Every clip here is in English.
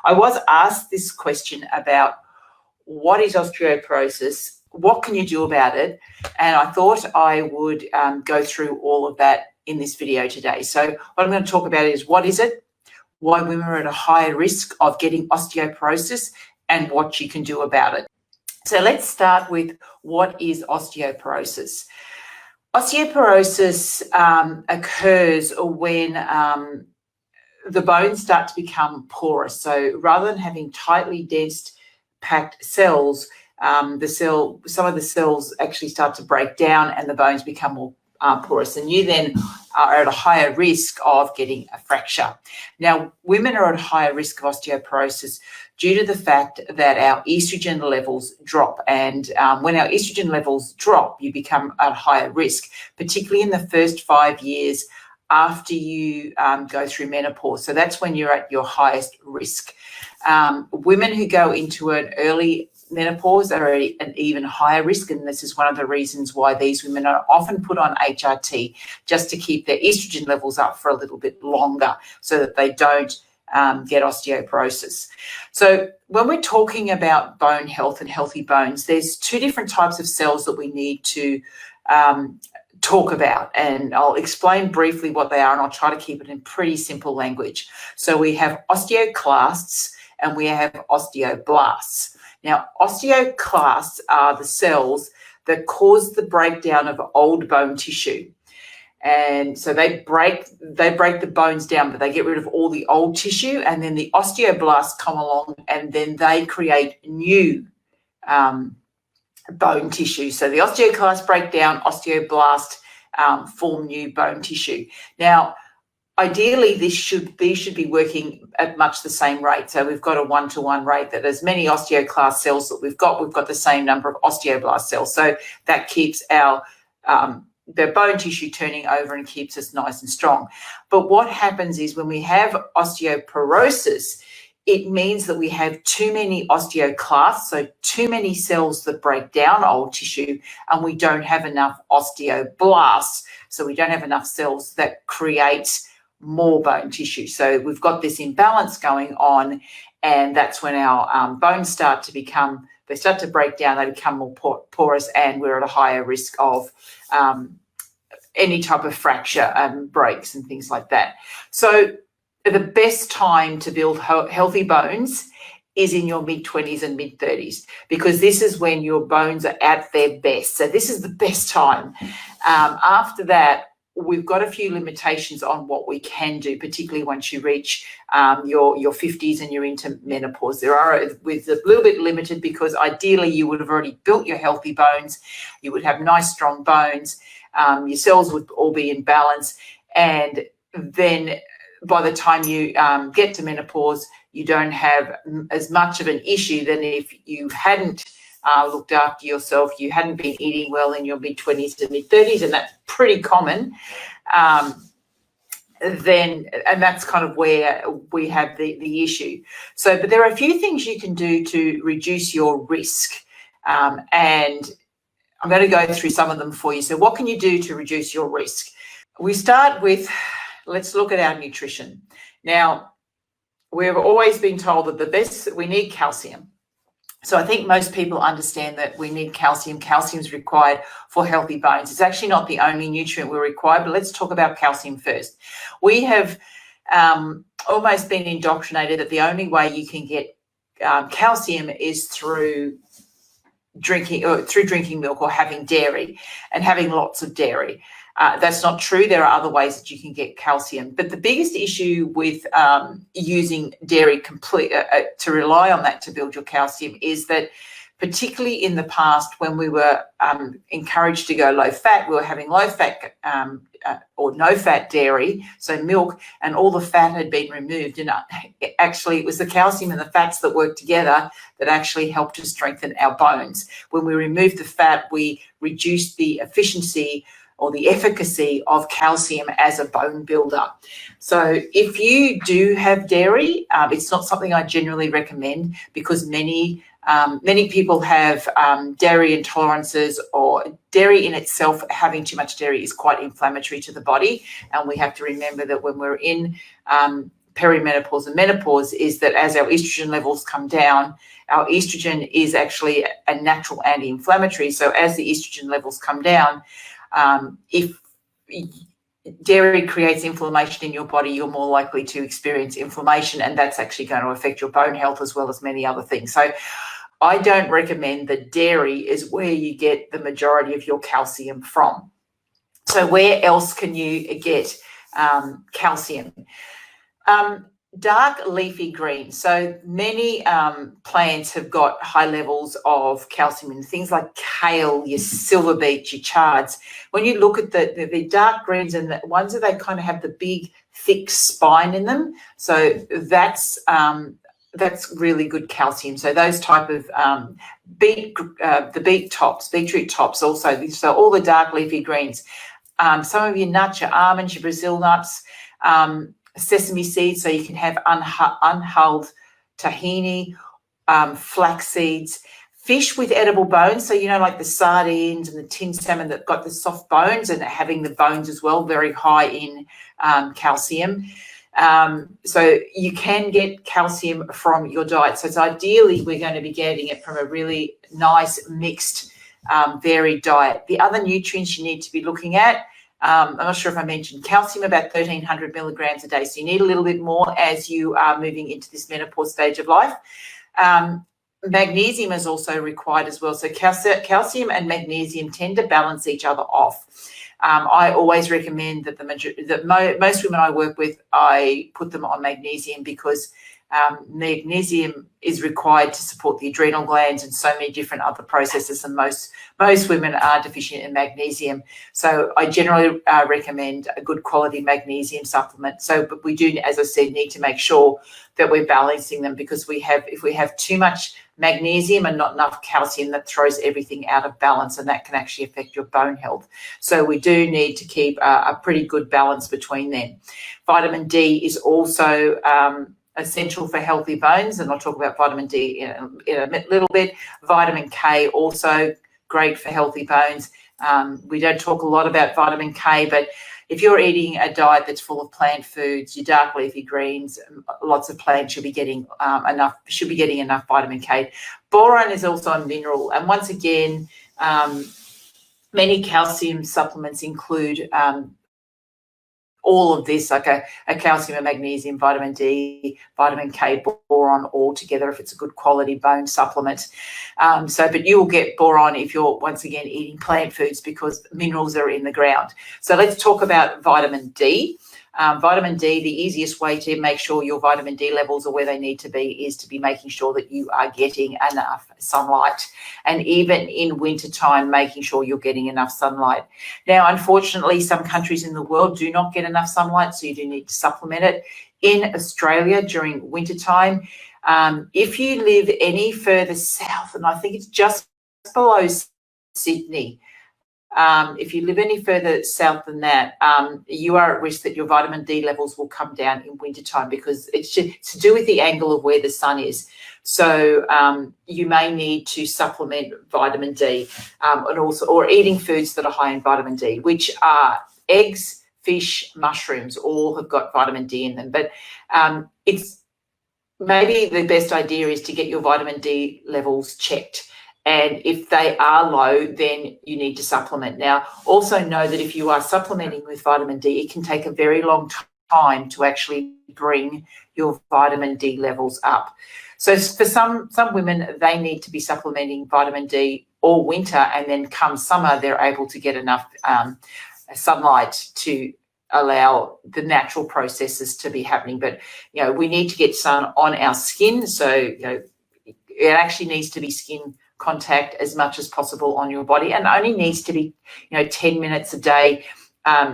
I was asked this question about what is osteoporosis, what can you do about it, and I thought I would go through all of that in this video today. So what I'm going to talk about is what is it, why women are at a higher risk of getting osteoporosis, and what you can do about it. So let's start with what is osteoporosis. Osteoporosis occurs when the bones start to become porous. So rather than having tightly dense, packed cells, some of the cells actually start to break down and the bones become more porous, and you then are at a higher risk of getting a fracture. Now, women are at a higher risk of osteoporosis due to the fact that our estrogen levels drop, and when our estrogen levels drop, you become at higher risk, particularly in the first 5 years after you go through menopause. So that's when you're at your highest risk. Women who go into an early menopause are at an even higher risk, and this is one of the reasons why these women are often put on HRT, just to keep their estrogen levels up for a little bit longer so that they don't get osteoporosis. So when we're talking about bone health and healthy bones, there's two different types of cells that we need to talk about, and I'll explain briefly what they are, and I'll try to keep it in pretty simple language. So we have osteoclasts and we have osteoblasts. Now, osteoclasts are the cells that cause the breakdown of old bone tissue. And so they break the bones down, but they get rid of all the old tissue, and then the osteoblasts come along and then they create new bone tissue. So the osteoclasts break down, osteoblasts form new bone tissue. Now, ideally, these should be working at much the same rate. So we've got a 1-to-1 rate, that as many osteoclast cells that we've got the same number of osteoblast cells. So that keeps our the bone tissue turning over and keeps us nice and strong. But what happens is when we have osteoporosis, it means that we have too many osteoclasts, so too many cells that break down old tissue, and we don't have enough osteoblasts, so we don't have enough cells that create more bone tissue. So we've got this imbalance going on, and that's when our bones start to break down, they become more porous, and we're at a higher risk of any type of fracture and breaks and things like that. So the best time to build healthy bones is in your mid-20s and mid-30s, because this is when your bones are at their best. So this is the best time. After that, we've got a few limitations on what we can do, particularly once you reach your 50s and you're into menopause. With a little bit limited, because ideally you would have already built your healthy bones. You would have nice, strong bones. Your cells would all be in balance. And then by the time you get to menopause, you don't have as much of an issue than if you hadn't looked after yourself, you hadn't been eating well in your mid-20s to mid-30s, and that's pretty common. And that's kind of where we have the issue. So, but there are a few things you can do to reduce your risk, and I'm going to go through some of them for you. So what can you do to reduce your risk? We start with, let's look at our nutrition. Now, we've always been told that we need calcium. So I think most people understand that we need calcium. Calcium is required for healthy bones. It's actually not the only nutrient we require, but let's talk about calcium first. We have almost been indoctrinated that the only way you can get calcium is through drinking milk or having dairy and having lots of dairy. That's not true. There are other ways that you can get calcium. But the biggest issue with using dairy to rely on that to build your calcium is that, particularly in the past when we were encouraged to go low fat, we were having low fat or no fat dairy, so milk, and all the fat had been removed. And actually it was the calcium and the fats that worked together that actually helped to strengthen our bones. When we removed the fat, we reduced the efficiency or the efficacy of calcium as a bone builder. So if you do have dairy, it's not something I generally recommend, because many people have dairy intolerances, or dairy in itself, having too much dairy is quite inflammatory to the body. And we have to remember that when we're in perimenopause and menopause is that as our estrogen levels come down, our estrogen is actually a natural anti-inflammatory. So as the estrogen levels come down, if dairy creates inflammation in your body, you're more likely to experience inflammation, and that's actually going to affect your bone health as well as many other things. So I don't recommend that dairy is where you get the majority of your calcium from. So where else can you get calcium? Dark leafy greens. So many plants have got high levels of calcium in things like kale, your silver beet, your chards. When you look at the dark greens and the ones that they kind of have the big, thick spine in them, so that's really good calcium. So those type of the beetroot tops also. So all the dark leafy greens. Some of your nuts, your almonds, your Brazil nuts, sesame seeds, so you can have unhulled tahini, flax seeds, fish with edible bones, so like the sardines and the tinned salmon that got the soft bones and having the bones as well, very high in calcium. So you can get calcium from your diet. So it's ideally we're going to be getting it from a really nice mixed varied diet. The other nutrients you need to be looking at, I'm not sure if I mentioned calcium, about 1,300 milligrams a day. So you need a little bit more as you are moving into this menopause stage of life. Magnesium is also required as well. So calcium and magnesium tend to balance each other off. I always recommend that most women I work with, I put them on magnesium because magnesium is required to support the adrenal glands and so many different other processes, and most women are deficient in magnesium. So I generally recommend a good quality magnesium supplement. So, but we do, as I said, need to make sure that we're balancing them, because if we have too much magnesium and not enough calcium, that throws everything out of balance, and that can actually affect your bone health. So we do need to keep a pretty good balance between them. Vitamin D is also essential for healthy bones, and I'll talk about vitamin D in a little bit. Vitamin K also great for healthy bones. We don't talk a lot about vitamin K, but if you're eating a diet that's full of plant foods, your dark leafy greens, lots of plants should be getting enough vitamin K. Boron is also a mineral, and once again, many calcium supplements include all of this, like a calcium and magnesium, vitamin D, vitamin K, boron all together if it's a good quality bone supplement. But you will get boron if you're, once again, eating plant foods, because minerals are in the ground. So let's talk about vitamin D. Vitamin D, the easiest way to make sure your vitamin D levels are where they need to be is to be making sure that you are getting enough sunlight. And even in wintertime, making sure you're getting enough sunlight. Now, unfortunately, some countries in the world do not get enough sunlight, so you do need to supplement it. In Australia during wintertime, if you live any further south, and I think it's just below Sydney, if you live any further south than that, you are at risk that your vitamin D levels will come down in wintertime, because it's to do with the angle of where the sun is. So you may need to supplement vitamin D, or eating foods that are high in vitamin D, which are eggs, fish, mushrooms, all have got vitamin D in them. But it's maybe the best idea is to get your vitamin D levels checked. And if they are low, then you need to supplement. Now, also know that if you are supplementing with vitamin D, it can take a very long time to actually bring your vitamin D levels up. So for some women, they need to be supplementing vitamin D all winter, and then come summer, they're able to get enough sunlight to allow the natural processes to be happening. But, we need to get sun on our skin. So, it actually needs to be skin contact as much as possible on your body, and only needs to be 10 minutes a day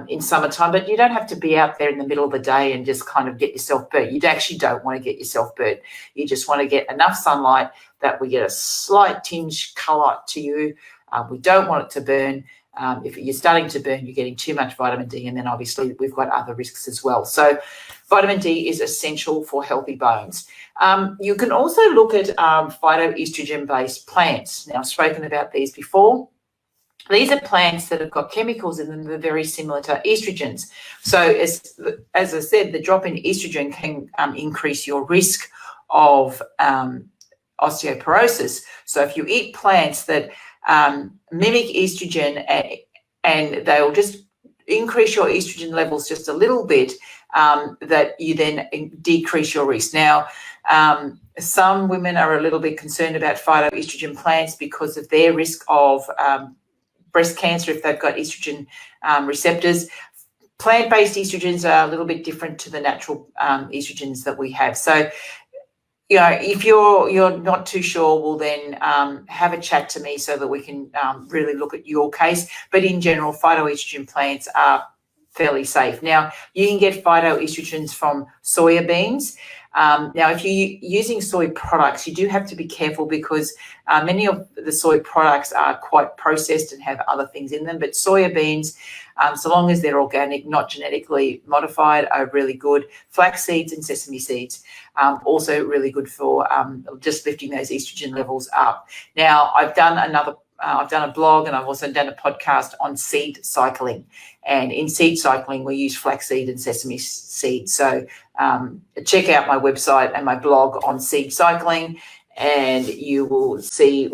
in summertime. But you don't have to be out there in the middle of the day and just kind of get yourself burnt. You actually don't want to get yourself burnt. You just want to get enough sunlight that we get a slight tinge colour to you. We don't want it to burn. If you're starting to burn, you're getting too much vitamin D, and then obviously we've got other risks as well. So vitamin D is essential for healthy bones. You can also look at phytoestrogen-based plants. Now, I've spoken about these before. These are plants that have got chemicals in them that are very similar to estrogens. So as I said, the drop in estrogen can increase your risk of osteoporosis. So if you eat plants that mimic estrogen and they'll just increase your estrogen levels just a little bit, that you then decrease your risk. Now, some women are a little bit concerned about phytoestrogen plants because of their risk of breast cancer if they've got estrogen receptors. Plant-based estrogens are a little bit different to the natural estrogens that we have. So, if you're not too sure, well then have a chat to me so that we can really look at your case. But in general, phytoestrogen plants are fairly safe. Now, you can get phytoestrogens from soya beans. Now, if you're using soy products, you do have to be careful because many of the soy products are quite processed and have other things in them. But soya beans, so long as they're organic, not genetically modified, are really good. Flax seeds and sesame seeds, also really good for just lifting those estrogen levels up. Now, I've done a blog and I've also done a podcast on seed cycling. And in seed cycling, we use flaxseed and sesame seed. So check out my website and my blog on seed cycling, and you will see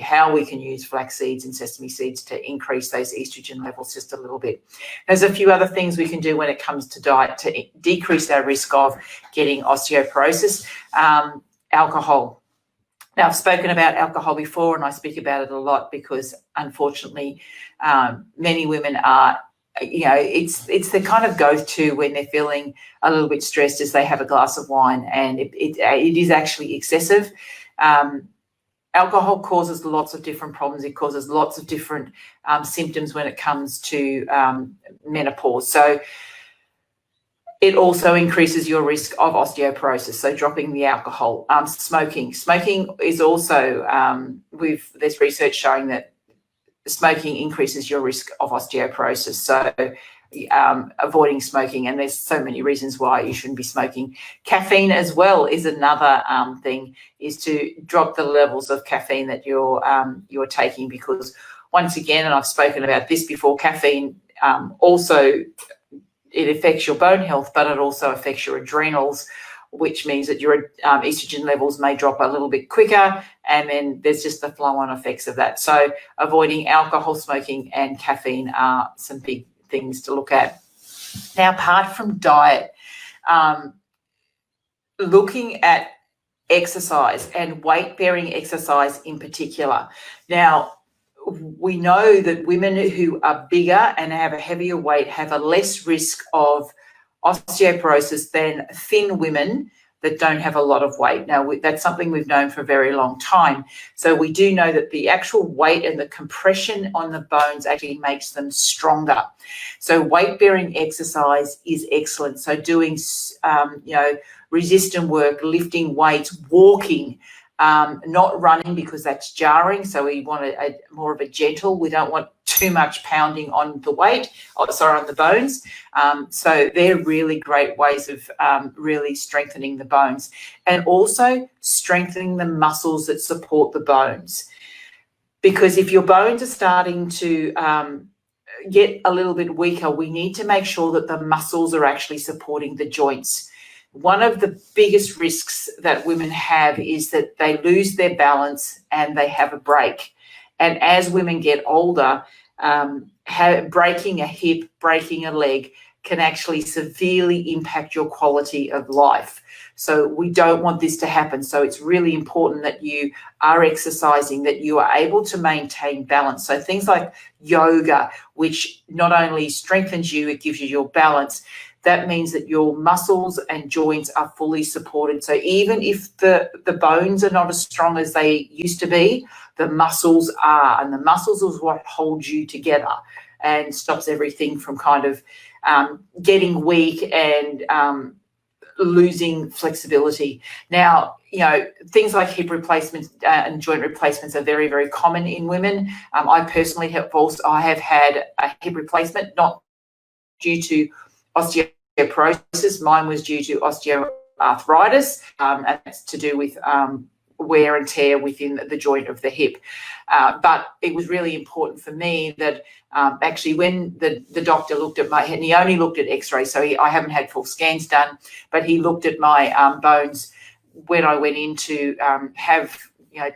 how we can use flax seeds and sesame seeds to increase those estrogen levels just a little bit. There's a few other things we can do when it comes to diet to decrease our risk of getting osteoporosis. Alcohol. Now, I've spoken about alcohol before, and I speak about it a lot because, unfortunately, many women are, it's the kind of go-to when they're feeling a little bit stressed as they have a glass of wine, and it is actually excessive. Alcohol causes lots of different problems. It causes lots of different symptoms when it comes to menopause. So it also increases your risk of osteoporosis, so dropping the alcohol. Smoking is also, there's research showing that smoking increases your risk of osteoporosis. So avoiding smoking, and there's so many reasons why you shouldn't be smoking. Caffeine as well is another thing, is to drop the levels of caffeine that you're taking, because once again, and I've spoken about this before, caffeine also, it affects your bone health, but it also affects your adrenals, which means that your estrogen levels may drop a little bit quicker, and then there's just the flow-on effects of that. So avoiding alcohol, smoking, and caffeine are some big things to look at. Now, apart from diet, looking at exercise and weight-bearing exercise in particular. Now, we know that women who are bigger and have a heavier weight have a less risk of osteoporosis than thin women that don't have a lot of weight. Now, that's something we've known for a very long time. So we do know that the actual weight and the compression on the bones actually makes them stronger. So weight-bearing exercise is excellent. So doing, resistant work, lifting weights, walking, not running because that's jarring. So we want more of a gentle. We don't want too much pounding on the on the bones. So they're really great ways of really strengthening the bones, and also strengthening the muscles that support the bones. Because if your bones are starting to get a little bit weaker, we need to make sure that the muscles are actually supporting the joints. One of the biggest risks that women have is that they lose their balance and they have a break. And as women get older, breaking a hip, breaking a leg can actually severely impact your quality of life. So we don't want this to happen. So it's really important that you are exercising, that you are able to maintain balance. So things like yoga, which not only strengthens you, it gives you your balance. That means that your muscles and joints are fully supported. So even if the bones are not as strong as they used to be, the muscles are, and the muscles is what holds you together and stops everything from kind of getting weak and losing flexibility. Now, things like hip replacements and joint replacements are very, very common in women. I personally have had a hip replacement, not due to osteoporosis. Mine was due to osteoarthritis, and that's to do with wear and tear within the joint of the hip. But it was really important for me that actually when the doctor looked at my head, and he only looked at x-rays, so I haven't had full scans done, but he looked at my bones when I went in to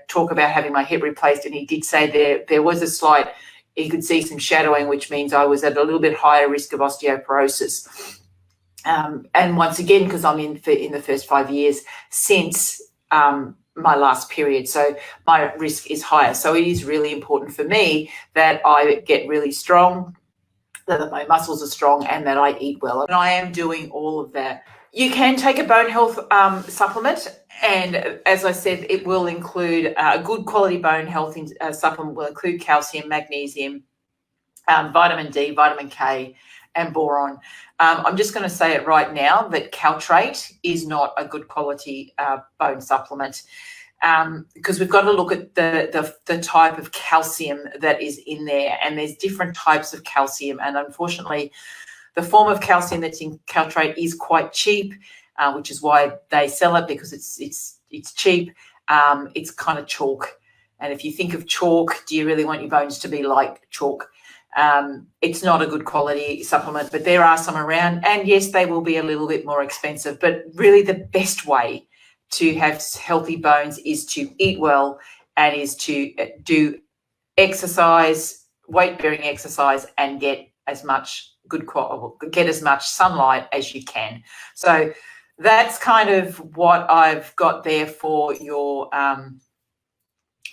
talk about having my hip replaced, and he did say there was a slight, he could see some shadowing, which means I was at a little bit higher risk of osteoporosis. And once again, because I'm in the first 5 years since my last period, so my risk is higher. So it is really important for me that I get really strong, that my muscles are strong, and that I eat well. And I am doing all of that. You can take a bone health supplement, and as I said, it will include a good quality bone health supplement will include calcium, magnesium, vitamin D, vitamin K, and boron. I'm just going to say it right now that Caltrate is not a good quality bone supplement, because we've got to look at the type of calcium that is in there, and there's different types of calcium, and unfortunately the form of calcium that's in Caltrate is quite cheap, which is why they sell it, because it's cheap. It's kind of chalk, and if you think of chalk, do you really want your bones to be like chalk? It's not a good quality supplement, but there are some around, and yes, they will be a little bit more expensive, but really the best way to have healthy bones is to eat well, and is to do exercise, weight-bearing exercise, and get as much sunlight as you can. So that's kind of what I've got there for your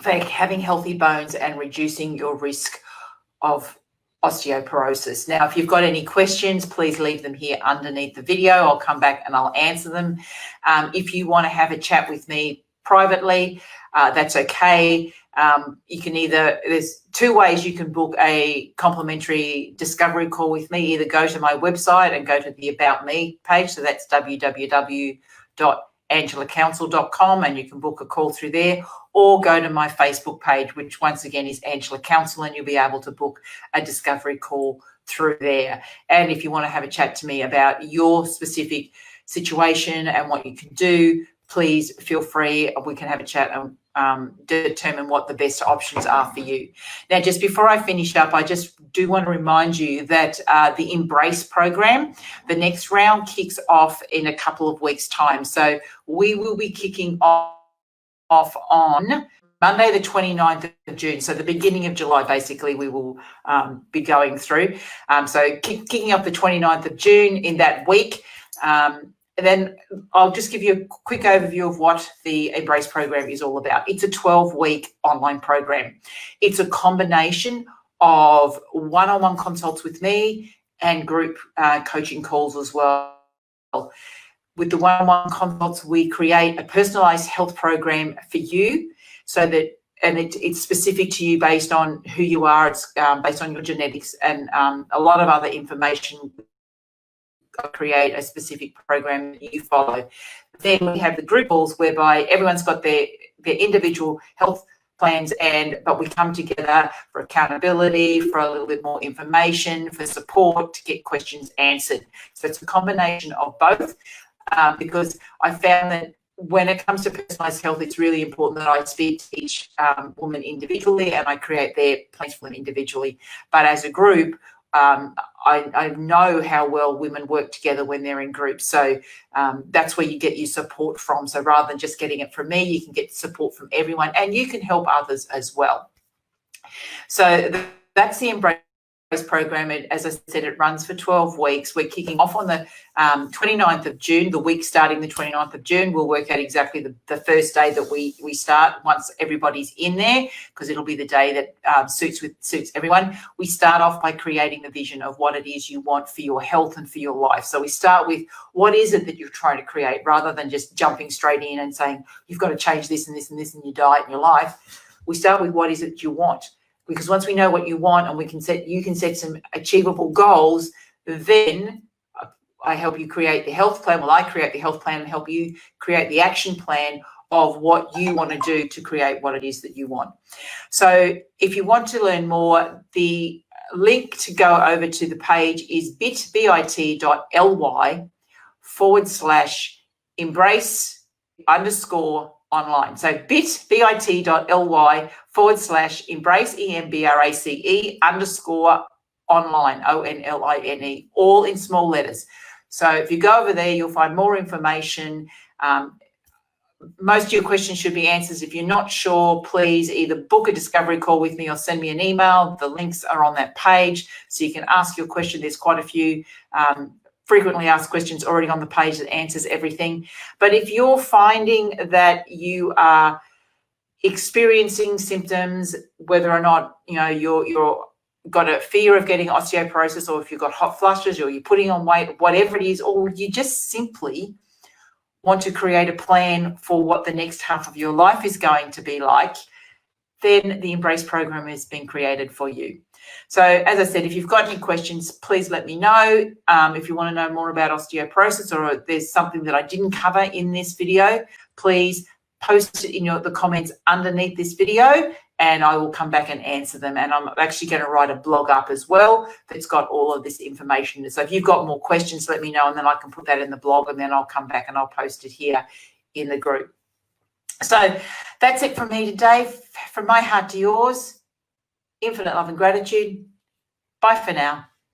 for having healthy bones and reducing your risk of osteoporosis. Now, if you've got any questions, please leave them here underneath the video. I'll come back and I'll answer them. If you want to have a chat with me privately, that's okay. You can there's two ways you can book a complimentary discovery call with me. Either go to my website and go to the About Me page, so that's www.angelacounsel.com, and you can book a call through there, or go to my Facebook page, which once again is Angela Counsel, and you'll be able to book a discovery call through there. And if you want to have a chat to me about your specific situation and what you can do, please feel free. We can have a chat and determine what the best options are for you. Now, just before I finish up, I just do want to remind you that the Embrace program, the next round kicks off in a couple of weeks' time. So we will be kicking off on Monday, the 29th of June. So the beginning of July, basically, we will be going through. So kicking off the 29th of June in that week. And then I'll just give you a quick overview of what the Embrace program is all about. It's a 12-week online program. It's a combination of one-on-one consults with me and group coaching calls as well. With the one-on-one consults, we create a personalised health program for you, so that, and it's specific to you based on who you are. It's based on your genetics and a lot of other information. Create a specific program that you follow. Then we have the group calls, whereby everyone's got their individual health plans, but we come together for accountability, for a little bit more information, for support, to get questions answered. So it's a combination of both, because I found that when it comes to personalised health, it's really important that I speak to each woman individually, and I create their plans for them individually. But as a group, I know how well women work together when they're in groups. So that's where you get your support from. So rather than just getting it from me, you can get support from everyone, and you can help others as well. So that's the Embrace program. As I said, it runs for 12 weeks. We're kicking off on the 29th of June, the week starting the 29th of June. We'll work out exactly the first day that we start once everybody's in there, because it'll be the day that suits everyone. We start off by creating the vision of what it is you want for your health and for your life. So we start with what is it that you're trying to create, rather than just jumping straight in and saying you've got to change this and this and this in your diet and your life. We start with what is it you want. Because once we know what you want, and you can set some achievable goals, then I help you create the health plan. Well, I create the health plan and help you create the action plan of what you want to do to create what it is that you want. So if you want to learn more, the link to go over to the page is bit.ly/embrace_. online. So bit.ly/embrace, EMBRACE _online, all in small letters. So if you go over there, you'll find more information. Most of your questions should be answered. If you're not sure, please either book a discovery call with me or send me an email. The links are on that page, so you can ask your question. There's quite a few frequently asked questions already on the page that answers everything. But if you're finding that you are experiencing symptoms, whether or not you're got a fear of getting osteoporosis, or if you've got hot flushes, or you're putting on weight, whatever it is, or you just simply want to create a plan for what the next half of your life is going to be like, then the Embrace program has been created for you. So as I said, if you've got any questions, please let me know. If you want to know more about osteoporosis, or there's something that I didn't cover in this video, please post it in the comments underneath this video, and I will come back and answer them. And I'm actually going to write a blog up as well that's got all of this information. So if you've got more questions, let me know, and then I can put that in the blog, and then I'll come back and I'll post it here in the group. So that's it from me today. From my heart to yours, infinite love and gratitude. Bye for now.